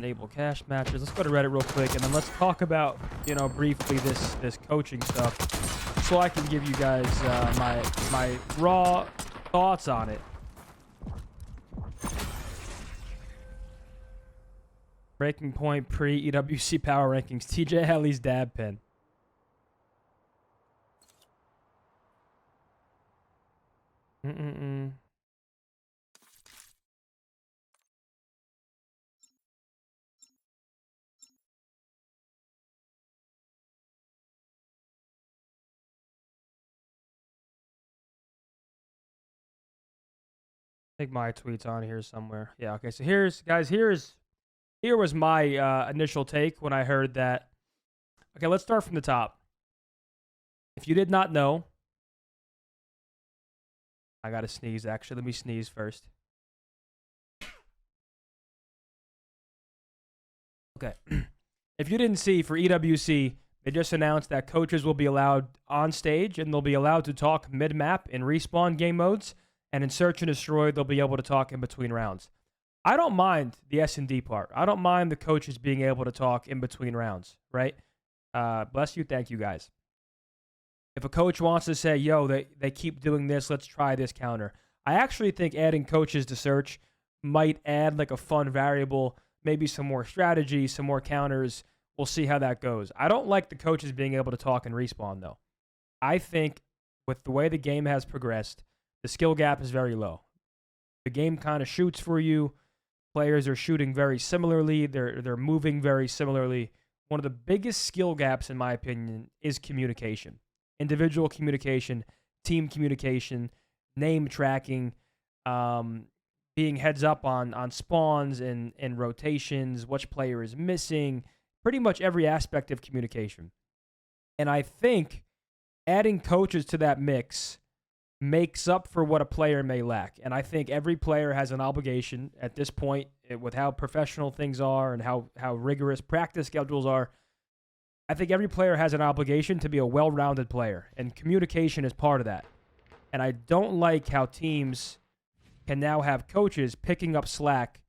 Enable cash matches. Let's go to Reddit real quick, and then let's talk about, you know, briefly this coaching stuff, so I can give you guys my raw thoughts on it. Breaking point pre-EWC power rankings. TJ Helly's dab pen. I think my tweet's on here somewhere. Yeah, okay. So here was my initial take when I heard that. Okay, let's start from the top. If you did not know, I gotta sneeze, actually. Let me sneeze first. Okay. If you didn't see, for EWC, they just announced that coaches will be allowed on stage, and they'll be allowed to talk mid-map in respawn game modes, and in Search and Destroy, they'll be able to talk in between rounds. I don't mind the S&D part. I don't mind the coaches being able to talk in between rounds, right? Bless you. Thank you, guys. If a coach wants to say, yo, they keep doing this, let's try this counter. I actually think adding coaches to Search might add like a fun variable, maybe some more strategy, some more counters. We'll see how that goes. I don't like the coaches being able to talk in respawn, though. I think with the way the game has progressed, the skill gap is very low. The game kind of shoots for you. Players are shooting very similarly. They're moving very similarly. One of the biggest skill gaps, in my opinion, is communication. Individual communication, team communication, name tracking, being heads up on spawns and rotations, which player is missing, pretty much every aspect of communication. And I think adding coaches to that mix makes up for what a player may lack. And I think every player has an obligation at this point, with how professional things are and how rigorous practice schedules are. I think every player has an obligation to be a well-rounded player, and communication is part of that. And I don't like how teams can now have coaches picking up slack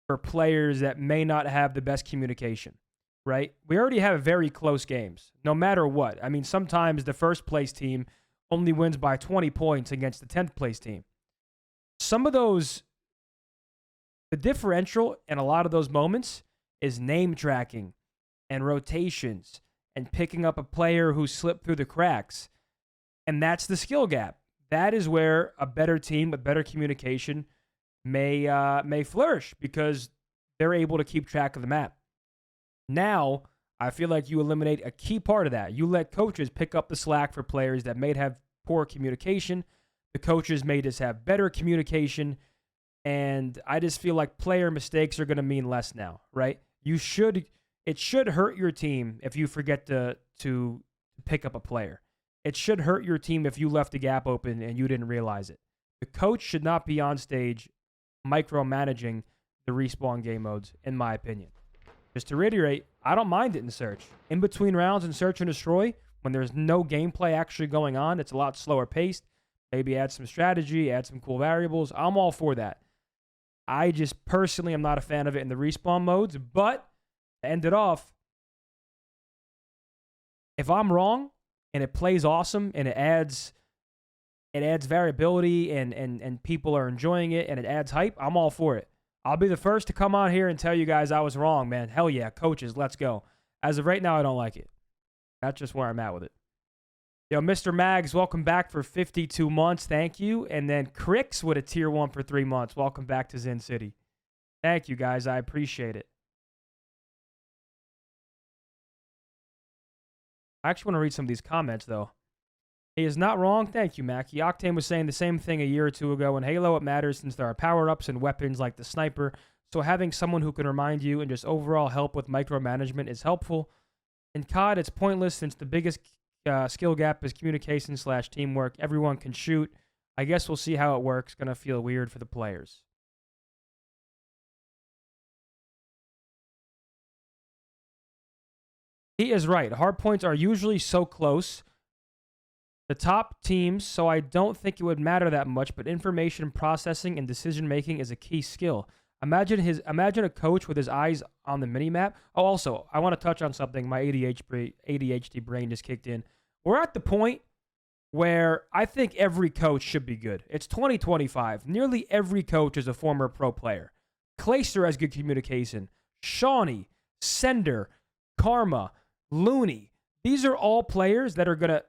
for players that may not have the best communication, right? We already have very close games, no matter what. I mean, sometimes the first place team only wins by 20 points against the 10th place team. Some of those, the differential in a lot of those moments is name tracking and rotations and picking up a player who slipped through the cracks. And that's the skill gap. That is where a better team with better communication may flourish, because they're able to keep track of the map. Now, I feel like you eliminate a key part of that. You let coaches pick up the slack for players that may have poor communication. The coaches may just have better communication. And I just feel like player mistakes are going to mean less now, right? It should hurt your team if you forget to pick up a player. It should hurt your team if you left a gap open and you didn't realize it. The coach should not be on stage micromanaging the respawn game modes, in my opinion. Just to reiterate, I don't mind it in Search. In between rounds in Search and Destroy, when there's no gameplay actually going on, it's a lot slower paced. Maybe add some strategy, add some cool variables. I'm all for that. I just personally am not a fan of it in the respawn modes. But to end it off, if I'm wrong and it plays awesome and it adds variability and people are enjoying it and it adds hype, I'm all for it. I'll be the first to come on here and tell you guys I was wrong, man. Hell yeah, coaches, let's go. As of right now, I don't like it. That's just where I'm at with it. Yo, Mr. Mags, welcome back for 52 months. Thank you. And then Crix with a tier 1 for 3 months. Welcome back to Zen City. Thank you, guys. I appreciate it. I actually want to read some of these comments, though. He is not wrong. Thank you, Mackie. Octane was saying the same thing a year or two ago. In Halo, it matters since there are power-ups and weapons like the sniper. So having someone who can remind you and just overall help with micromanagement is helpful. In COD, it's pointless since the biggest skill gap is communication/teamwork. Everyone can shoot. I guess we'll see how it works. Gonna feel weird for the players. He is right. Hardpoints are usually so close. The top teams, so I don't think it would matter that much, but information processing and decision-making is a key skill. Imagine a coach with his eyes on the mini map. Oh, also, I want to touch on something. My ADHD brain just kicked in. We're at the point where I think every coach should be good. It's 2025. Nearly every coach is a former pro player. Clayster has good communication. Shawnee, Sender, Karma, Looney. These are all players that are going to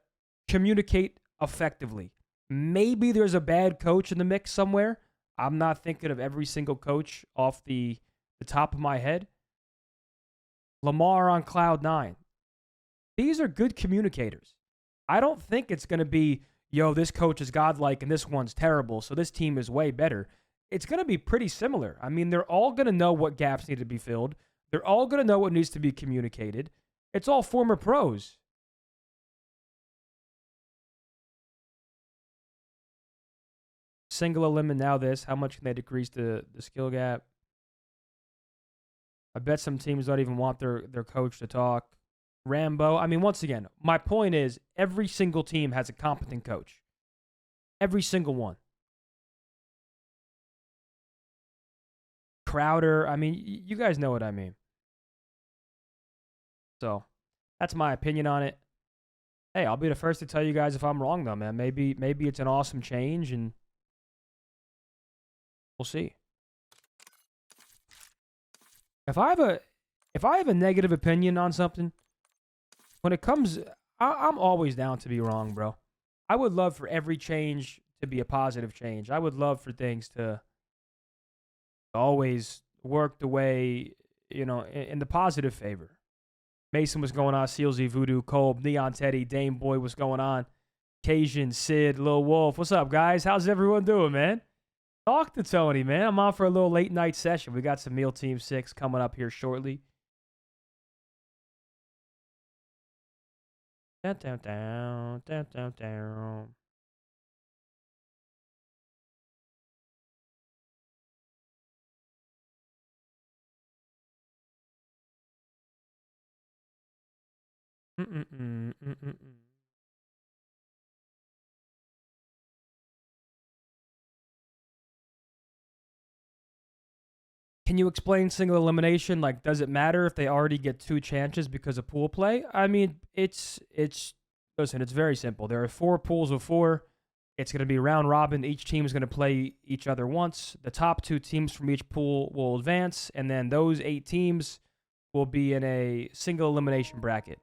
communicate effectively. Maybe there's a bad coach in the mix somewhere. I'm not thinking of every single coach off the top of my head. Lamar on cloud 9. These are good communicators. I don't think it's going to be, yo, this coach is godlike and this one's terrible, so this team is way better. It's going to be pretty similar. I mean, they're all going to know what gaps need to be filled. They're all going to know what needs to be communicated. It's all former pros. Single eliminate now this. How much can they decrease the skill gap? I bet some teams don't even want their coach to talk. Rambo. I mean, once again, my point is every single team has a competent coach. Every single one. Crowder. I mean, you guys know what I mean. So, that's my opinion on it. Hey, I'll be the first to tell you guys if I'm wrong, though, man. Maybe it's an awesome change, and we'll see. If I have a negative opinion on something, when it comes, I'm always down to be wrong, bro. I would love for every change to be a positive change. I would love for things to always work the way, in the positive favor. Mason was going on, Sealsy, Voodoo, Kolb, Neon Teddy, Dame Boy was going on, Cajun, Sid, Lil Wolf. What's up, guys? How's everyone doing, man? Talk to Tony, man. I'm on for a little late night session. We got some Meal Team 6 coming up here shortly. Down. Can you explain single elimination? Like, does it matter if they already get 2 chances because of pool play? I mean, listen, it's very simple. There are 4 pools of 4. It's going to be round robin. Each team is going to play each other once. The top 2 teams from each pool will advance, and then those 8 teams will be in a single elimination bracket.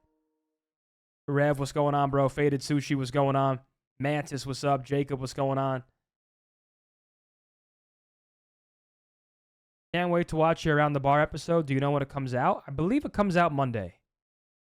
Rev, what's going on, bro? Faded Sushi, what's going on? Mantis, what's up? Jacob, what's going on? Can't wait to watch your Around the Bar episode. Do you know when it comes out? I believe it comes out Monday.